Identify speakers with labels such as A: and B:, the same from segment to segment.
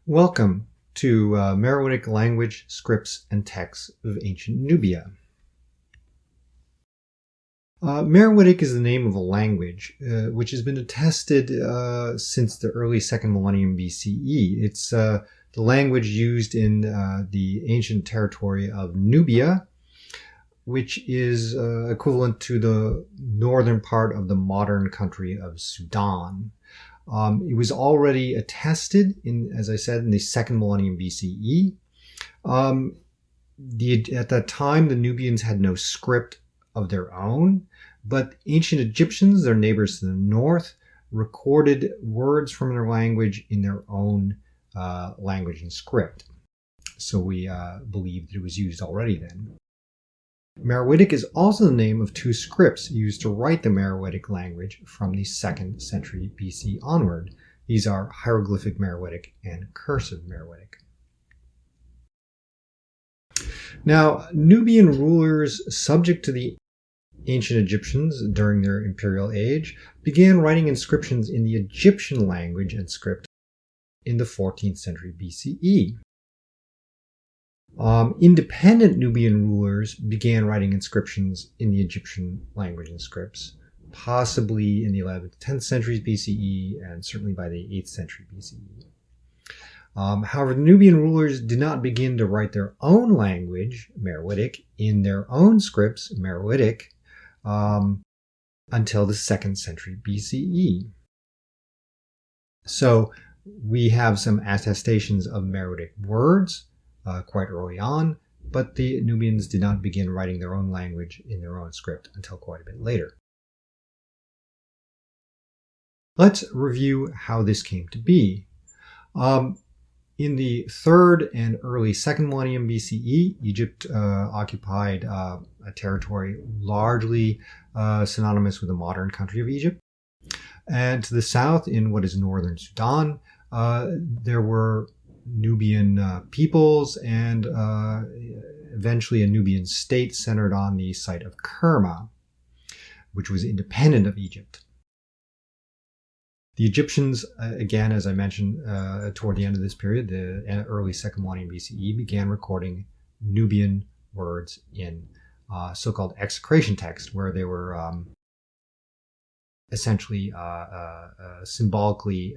A: Welcome to Meroitic Language, Scripts, and Texts of Ancient Nubia. Meroitic is the name of a language which has been attested since the early 2nd millennium BCE. It's the language used in the ancient territory of Nubia, which is equivalent to the northern part of the modern country of Sudan. It was already attested as I said, in the 2nd millennium BCE. At that time, the Nubians had no script of their own, but ancient Egyptians, their neighbors to the north, recorded words from their language in their own language and script. So we believe that it was used already then. Meroitic is also the name of two scripts used to write the Meroitic language from the 2nd century BC onward. These are hieroglyphic Meroitic and cursive Meroitic. Now, Nubian rulers subject to the ancient Egyptians during their imperial age began writing inscriptions in the Egyptian language and script in the 14th century BCE. Independent Nubian rulers began writing inscriptions in the Egyptian language and scripts, possibly in the 11th, 10th centuries BCE, and certainly by the 8th century BCE. However, the Nubian rulers did not begin to write their own language, Meroitic, in their own scripts, Meroitic, until the 2nd century BCE. So we have some attestations of Meroitic words quite early on, but the Nubians did not begin writing their own language in their own script until quite a bit later. Let's review how this came to be. In the 3rd and early 2nd millennium BCE, Egypt occupied a territory largely synonymous with the modern country of Egypt. And to the south, in what is northern Sudan, there were Nubian peoples and eventually a Nubian state centered on the site of Kerma, which was independent of Egypt. The Egyptians, again, as I mentioned, toward the end of this period, the early 2nd millennium BCE, began recording Nubian words in so-called execration text, where they were essentially symbolically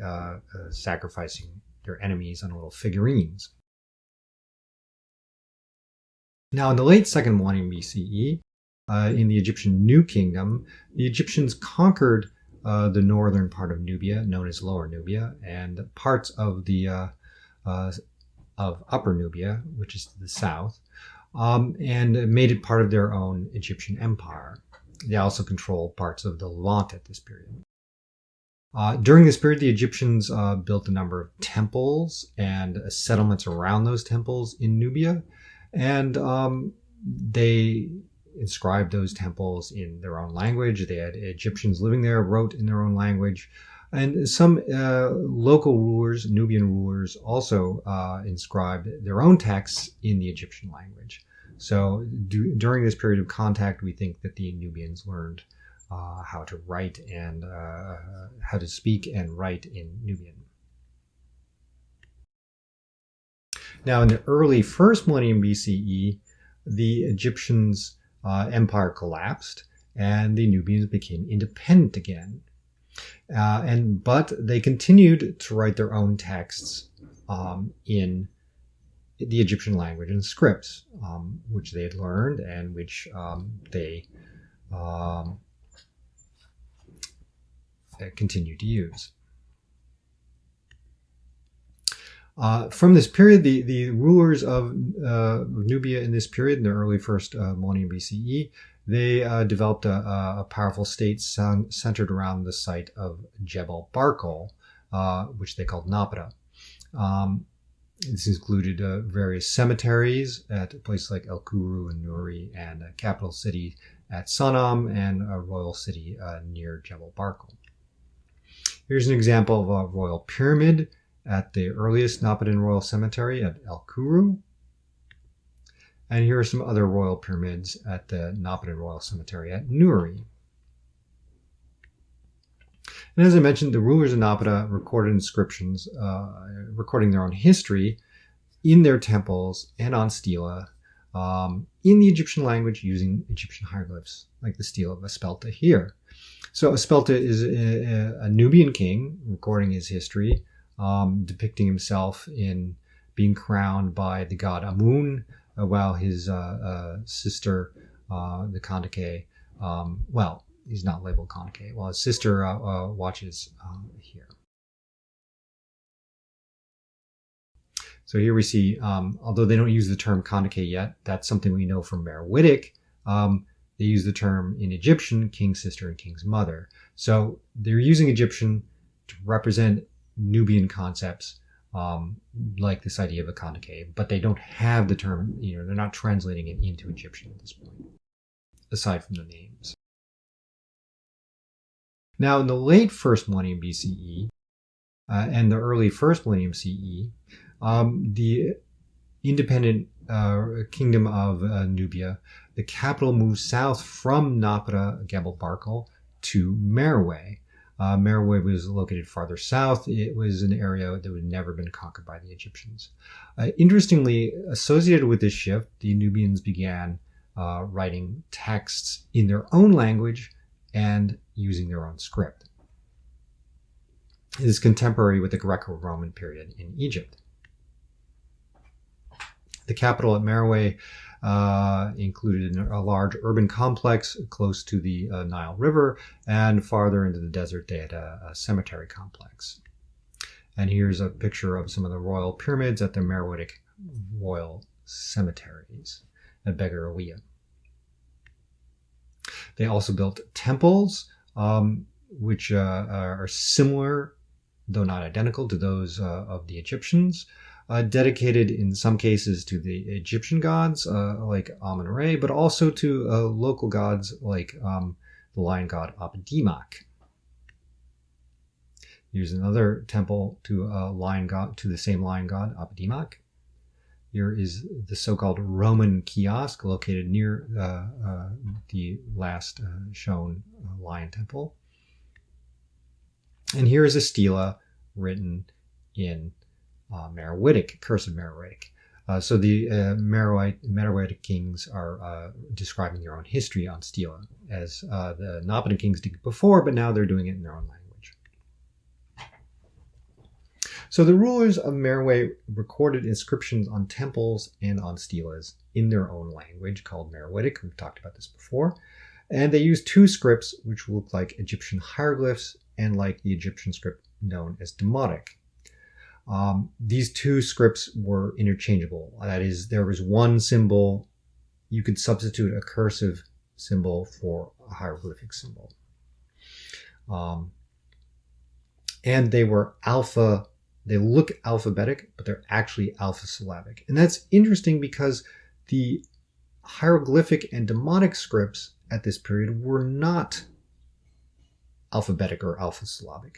A: sacrificing their enemies on little figurines. Now, in the late 2nd millennium BCE, in the Egyptian New Kingdom, the Egyptians conquered the northern part of Nubia, known as Lower Nubia, and parts of the of Upper Nubia, which is to the south, and made it part of their own Egyptian empire. They also controlled parts of the Levant at this period. During this period, the Egyptians built a number of temples and settlements around those temples in Nubia, and they inscribed those temples in their own language. They had Egyptians living there, wrote in their own language, and some local rulers, Nubian rulers, also inscribed their own texts in the Egyptian language. So during this period of contact, we think that the Nubians learned how to write and how to speak and write in Nubian. Now, in the early 1st millennium BCE, the Egyptians' empire collapsed and the Nubians became independent again. But they continued to write their own texts in the Egyptian language and scripts, which they had learned and which they continue to use. From this period, the rulers of Nubia in this period, in the early 1st millennium BCE, they developed a powerful state centered around the site of Jebel Barkal, which they called Napata. This included various cemeteries at places like El Kuru and Nuri, and a capital city at Sanam, and a royal city near Jebel Barkal. Here's an example of a royal pyramid at the earliest Napatan royal cemetery at El Kuru. And here are some other royal pyramids at the Napatan royal cemetery at Nuri. And as I mentioned, the rulers of Napata recorded inscriptions, recording their own history in their temples and on stela in the Egyptian language using Egyptian hieroglyphs, like the stele of Aspelta here. So Aspelta is a Nubian king recording his history, depicting himself in being crowned by the god Amun, while his sister, the Kandake, well, he's not labeled Kandake, while his sister watches here. So here we see, although they don't use the term Kandake yet, that's something we know from Meroitic. They use the term in Egyptian, king's sister and king's mother. So they're using Egyptian to represent Nubian concepts, like this idea of a Kandake, but they don't have the term, they're not translating it into Egyptian at this point, aside from the names. Now, in the late 1st millennium BCE and the early 1st millennium CE, the independent kingdom of Nubia, the capital moved south from Napata, Gebel Barkal, to Meroe. Meroe was located farther south. It was an area that had never been conquered by the Egyptians. Interestingly, associated with this shift, the Nubians began writing texts in their own language and using their own script. It is contemporary with the Greco-Roman period in Egypt. The capital at Meroe included a large urban complex close to the Nile River, and farther into the desert they had a cemetery complex. And here's a picture of some of the royal pyramids at the Meroitic royal cemeteries at Beguerawiyeh. They also built temples, which are similar, though not identical, to those of the Egyptians. Dedicated in some cases to the Egyptian gods, like Amun-Re, but also to local gods like the lion god Apedemak. Here's another temple to the same lion god Apedemak. Here is the so-called Roman kiosk located near the last shown lion temple. And here is a stela written in Meroitic, cursive Meroitic. So the Meroitic kings are describing their own history on stela, as the Napata kings did before, but now they're doing it in their own language. So the rulers of Meroe recorded inscriptions on temples and on stelas in their own language called Meroitic. We've talked about this before. And they used two scripts which look like Egyptian hieroglyphs and like the Egyptian script known as Demotic. These two scripts were interchangeable. That is, there was one symbol, you could substitute a cursive symbol for a hieroglyphic symbol. And they were they look alphabetic, but they're actually alphasyllabic. And that's interesting because the hieroglyphic and demotic scripts at this period were not alphabetic or alphasyllabic.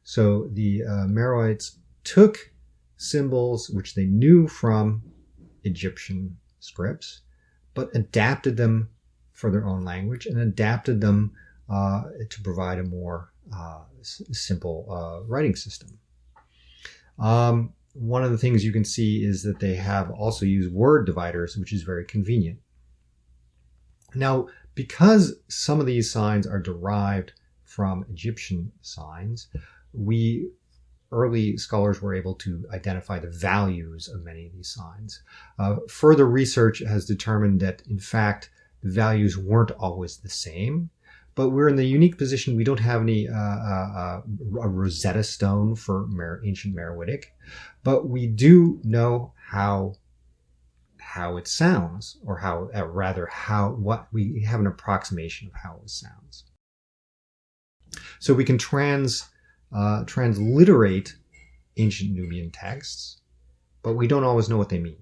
A: So the Meroites took symbols which they knew from Egyptian scripts, but adapted them for their own language and adapted them to provide a more simple writing system. One of the things you can see is that they have also used word dividers, which is very convenient. Now, because some of these signs are derived from Egyptian signs, early scholars were able to identify the values of many of these signs. Further research has determined that, in fact, the values weren't always the same, but we're in the unique position we don't have any a Rosetta Stone for ancient Meroitic, but we do know how it sounds, or what we have an approximation of how it sounds. So we can transliterate ancient Nubian texts, but we don't always know what they mean.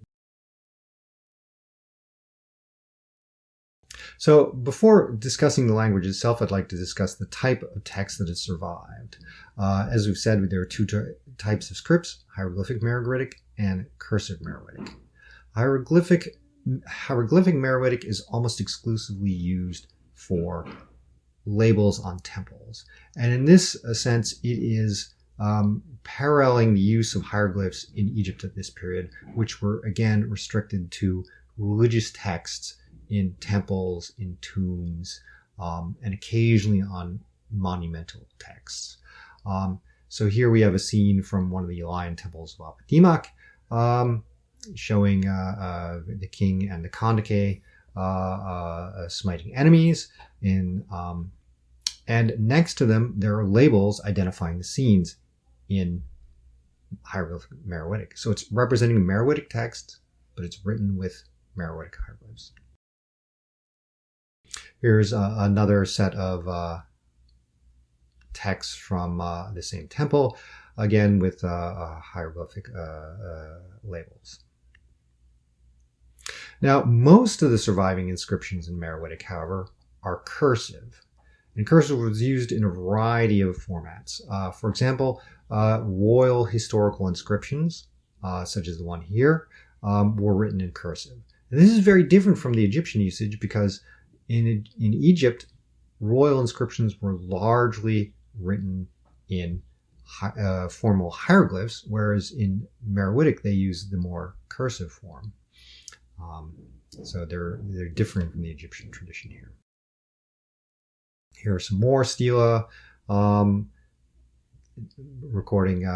A: So before discussing the language itself, I'd like to discuss the type of text that has survived. As we've said, there are two types of scripts: hieroglyphic Meroitic and cursive Meroitic. Hieroglyphic Meroitic is almost exclusively used for labels on temples. And in this sense, it is paralleling the use of hieroglyphs in Egypt at this period, which were again restricted to religious texts in temples, in tombs, and occasionally on monumental texts. So here we have a scene from one of the Elian temples of Apatimak, showing the king and the Kandake smiting enemies. And next to them, there are labels identifying the scenes in hieroglyphic Meroitic. So it's representing a Meroitic text, but it's written with Meroitic hieroglyphs. Here's another set of texts from the same temple, again with hieroglyphic labels. Now, most of the surviving inscriptions in Meroitic, however, are cursive. And cursive was used in a variety of formats. For example, royal historical inscriptions, such as the one here, were written in cursive. And this is very different from the Egyptian usage because in Egypt, royal inscriptions were largely written in formal hieroglyphs, whereas in Meroitic they used the more cursive form. So they're different from the Egyptian tradition here. Here are some more stela recording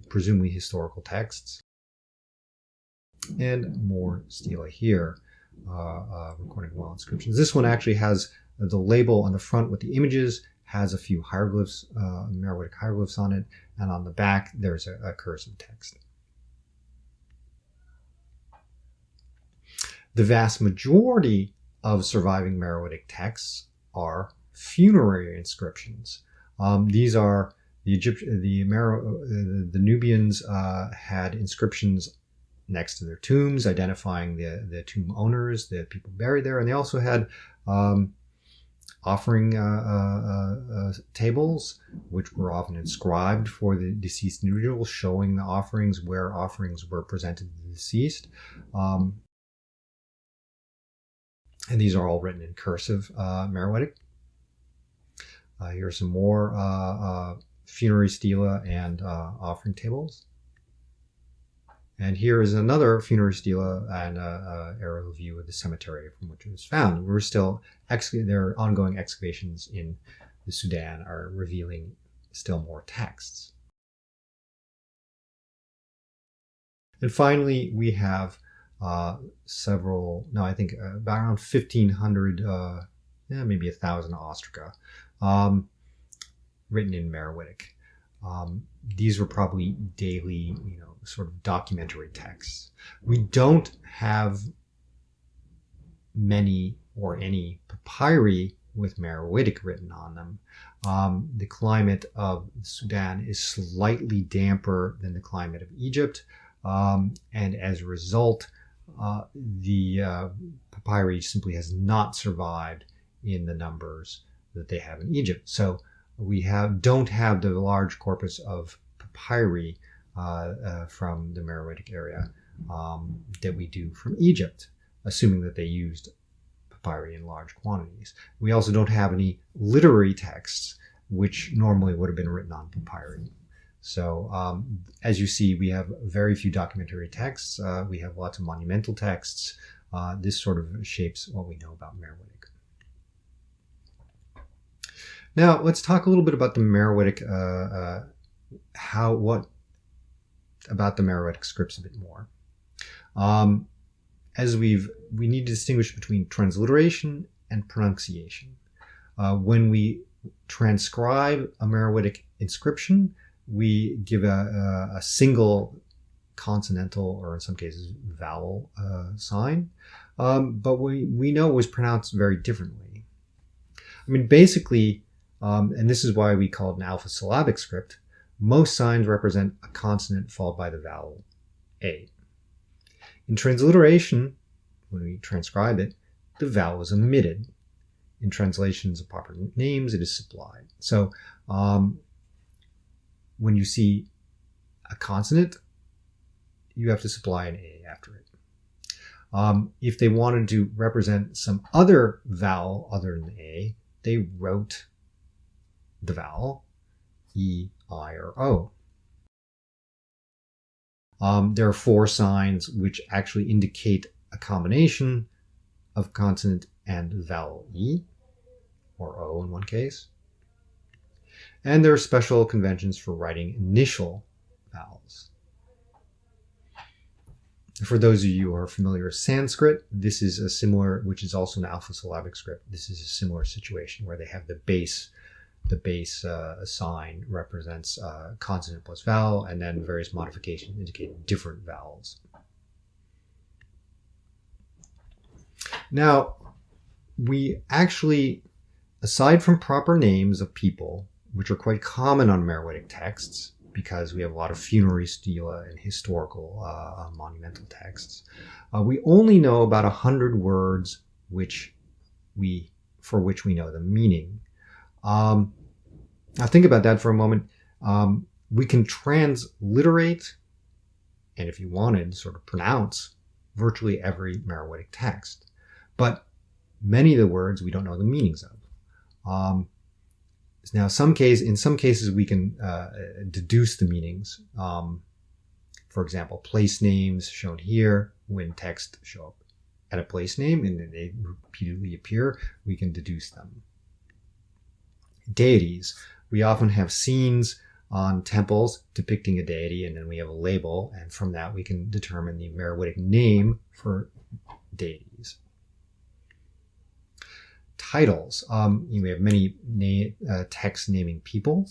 A: presumably historical texts, and more stela here recording royal inscriptions. This one actually has the label on the front with the images, has a few hieroglyphs, Meroitic hieroglyphs on it, and on the back there's a cursive text. The vast majority of surviving Meroitic texts are funerary inscriptions. These are the Nubians had inscriptions next to their tombs identifying the tomb owners, the people buried there, and they also had offering tables, which were often inscribed for the deceased individual, showing the offerings, where offerings were presented to the deceased. And these are all written in cursive Meroitic. Here are some more funerary stela and offering tables. And here is another funerary stela and aerial view of the cemetery from which it was found. We're still there are ongoing excavations in the Sudan are revealing still more texts. And finally, we have several, no, I think about around 1,500, maybe 1,000 ostraca written in Meroitic. These were probably daily, sort of documentary texts. We don't have many or any papyri with Meroitic written on them. The climate of Sudan is slightly damper than the climate of Egypt, and as a result, the papyri simply has not survived in the numbers that they have in Egypt. So we don't have the large corpus of papyri from the Meroitic area that we do from Egypt, assuming that they used papyri in large quantities. We also don't have any literary texts, which normally would have been written on papyri. So as you see, we have very few documentary texts. We have lots of monumental texts. This sort of shapes what we know about Meroitic. Now, let's talk a little bit about the Meroitic, about the Meroitic scripts a bit more. As we need to distinguish between transliteration and pronunciation. When we transcribe a Meroitic inscription, we give a single consonantal, or in some cases vowel sign, but we know it was pronounced very differently. I mean, basically, and this is why we call it an alpha-syllabic script, most signs represent a consonant followed by the vowel A. In transliteration, when we transcribe it, the vowel is omitted. In translations of popular names, it is supplied. So when you see a consonant, you have to supply an A after it. If they wanted to represent some other vowel other than A, they wrote the vowel E, I, or O. There are 4 signs which actually indicate a combination of consonant and vowel E, or O in one case. And there are special conventions for writing initial vowels. For those of you who are familiar with Sanskrit, this is a similar, which is also an alpha-syllabic script. This is a similar situation where they have the base sign represents consonant plus vowel, and then various modifications indicate different vowels. Now, we actually, aside from proper names of people, which are quite common on Meroitic texts, because we have a lot of funerary stela and historical monumental texts, we only know about 100 words for which we know the meaning. Now think about that for a moment. We can transliterate, and if you wanted, sort of pronounce virtually every Meroitic text. But many of the words we don't know the meanings of. Now, in some cases, we can deduce the meanings. For example, place names shown here, when text show up at a place name and they repeatedly appear, we can deduce them. Deities. We often have scenes on temples depicting a deity, and then we have a label, and from that we can determine the Meroitic name for deities. Titles. We have many texts naming people,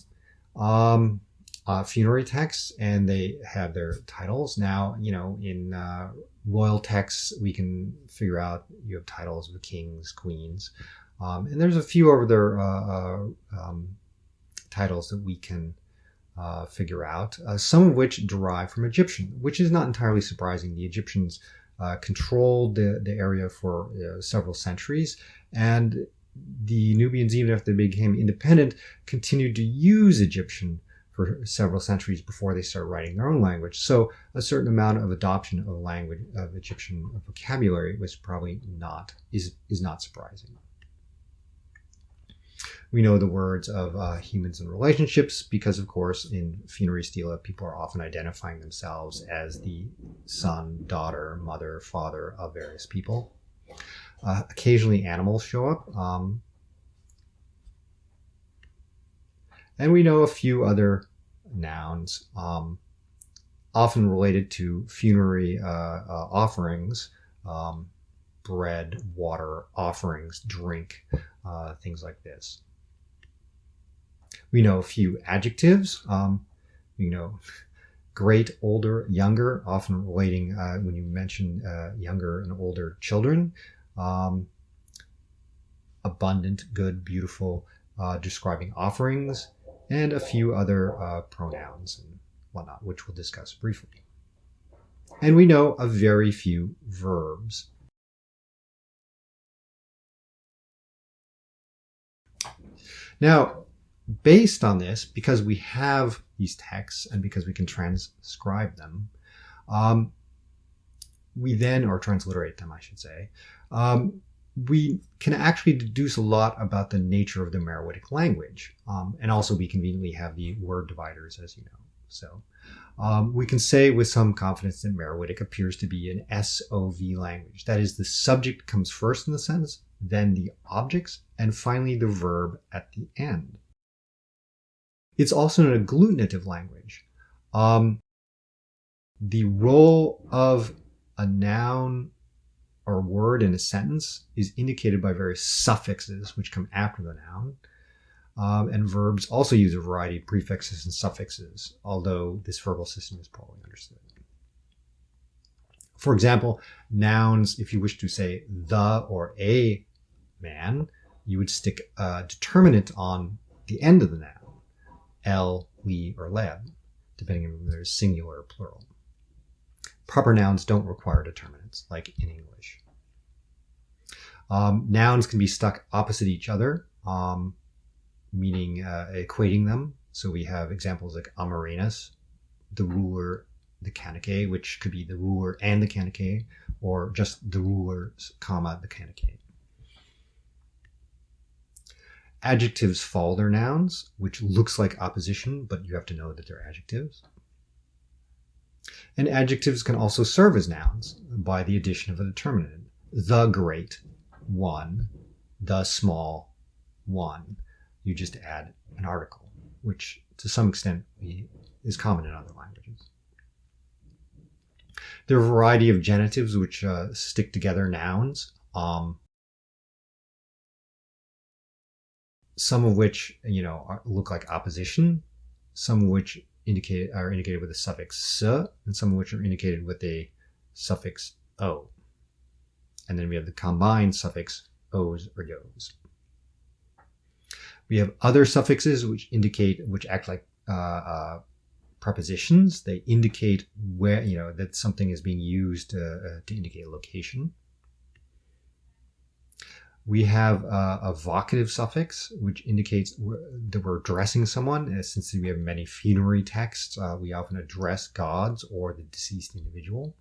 A: funerary texts, and they have their titles. Now, in royal texts, we can figure out you have titles of kings, queens, and there's a few other titles that we can figure out, some of which derive from Egyptian, which is not entirely surprising. The Egyptians controlled the area for several centuries, and the Nubians, even after they became independent, continued to use Egyptian for several centuries before they started writing their own language. So a certain amount of adoption of language, of Egyptian vocabulary, was probably is not surprising. We know the words of humans and relationships because, of course, in funerary stela, people are often identifying themselves as the son, daughter, mother, father of various people. Occasionally animals show up. And we know a few other nouns, often related to funerary offerings, bread, water, offerings, drink, things like this. We know a few adjectives. Great, older, younger, often relating when you mention younger and older children. Abundant, good, beautiful, describing offerings, and a few other pronouns and whatnot, which we'll discuss briefly. And we know a very few verbs. Now, based on this, because we have these texts and because we can transcribe them, we then, or transliterate them, I should say, we can actually deduce a lot about the nature of the Meroitic language. And also we conveniently have the word dividers, as you know. So we can say with some confidence that Meroitic appears to be an SOV language. That is, the subject comes first in the sentence, then the objects, and finally the verb at the end. It's also an agglutinative language. The role of a noun or word in a sentence is indicated by various suffixes which come after the noun. And verbs also use a variety of prefixes and suffixes, although this verbal system is poorly understood. For example, nouns, if you wish to say the or a man, you would stick a determinant on the end of the noun, el, li, or leb, depending on whether it's singular or plural. Proper nouns don't require determinants, like in English. Nouns can be stuck opposite each other, meaning equating them. So we have examples like Amarenus, the ruler, the Kanake, which could be the ruler and the Kanake, or just the ruler, comma, the Kanake. Adjectives follow their nouns, which looks like opposition, but you have to know that they're adjectives. And adjectives can also serve as nouns by the addition of a determinant. The great, one. The small, one. You just add an article, which to some extent is common in other languages. There are a variety of genitives which stick together nouns. Some of which, look like opposition, some of which are indicated with a suffix s, and some of which are indicated with a suffix o. And then we have the combined suffix os or yos. We have other suffixes which act like prepositions. They indicate where, that something is being used to indicate a location. We have a vocative suffix, which indicates that we're addressing someone. Since we have many funerary texts, we often address gods or the deceased individual.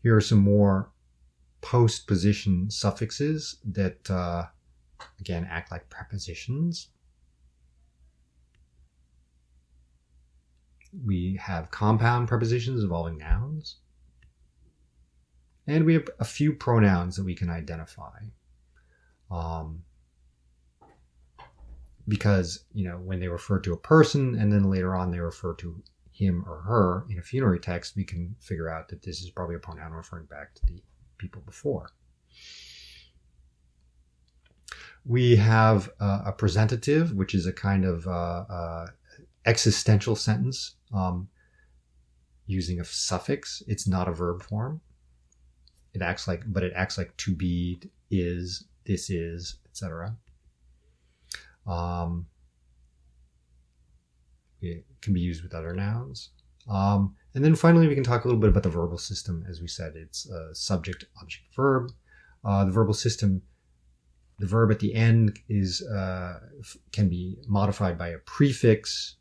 A: Here are some more postposition suffixes that, again, act like prepositions. We have compound prepositions involving nouns. And we have a few pronouns that we can identify. Because, when they refer to a person and then later on they refer to him or her in a funerary text, we can figure out that this is probably a pronoun referring back to the people before. We have a presentative, which is a kind of existential sentence using a suffix. It's not a verb form. It acts like to be, is, this is, etc. It can be used with other nouns. And then finally, we can talk a little bit about the verbal system. As we said, it's subject, object, verb. The verbal system, the verb at the end can be modified by a prefix.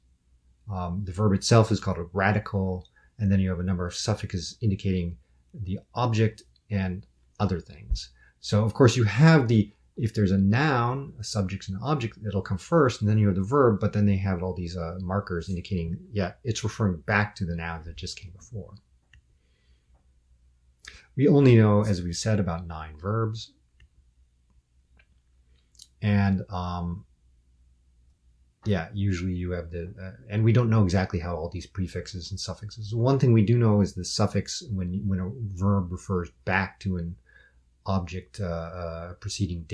A: The verb itself is called a radical. And then you have a number of suffixes indicating the object and other things. So, of course, you have if there's a noun, a subject and an object, it'll come first, and then you have the verb, but then they have all these markers indicating, it's referring back to the noun that just came before. We only know, as we've said, about 9 verbs. And, usually you have and we don't know exactly how all these prefixes and suffixes. One thing we do know is the suffix when a verb refers back to an object, preceding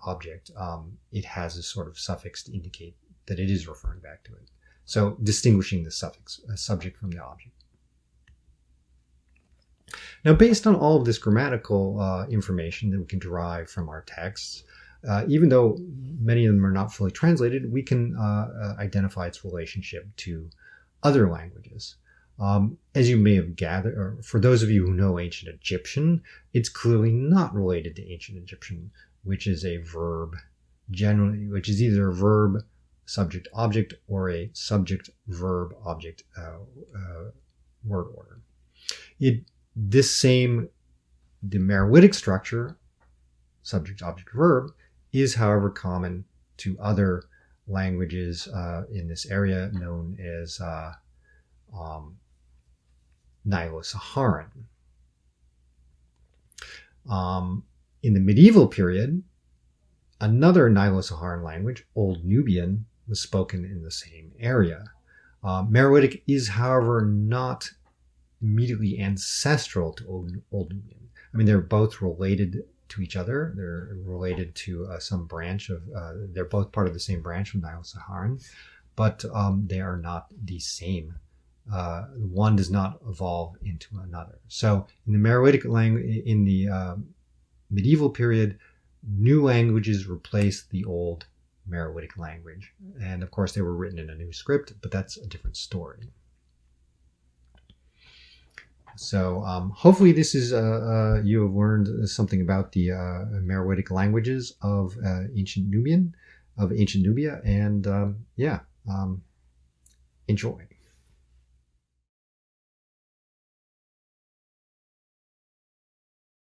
A: object, it has a sort of suffix to indicate that it is referring back to it. So distinguishing the suffix, subject from the object. Now, based on all of this grammatical information that we can derive from our texts, even though many of them are not fully translated, we can identify its relationship to other languages. As you may have gathered, or for those of you who know ancient Egyptian, it's clearly not related to ancient Egyptian, which is a verb generally, which is either a verb, subject, object, or a subject, verb, object word order. The Meroitic structure, subject, object, verb, is, however, common to other languages in this area known as Nilo-Saharan. In the medieval period, another Nilo-Saharan language, Old Nubian, was spoken in the same area. Meroitic is, however, not immediately ancestral to Old Nubian. I mean, they're both related to each other. They're related to some branch of, they're both part of the same branch of Nilo-Saharan, but they are not the same. One does not evolve into another. So in the Meroitic language, in the medieval period, new languages replaced the old Meroitic language. And of course, they were written in a new script, but that's a different story. So hopefully this is you have learned something about the Meroitic languages of ancient Nubia, and enjoy.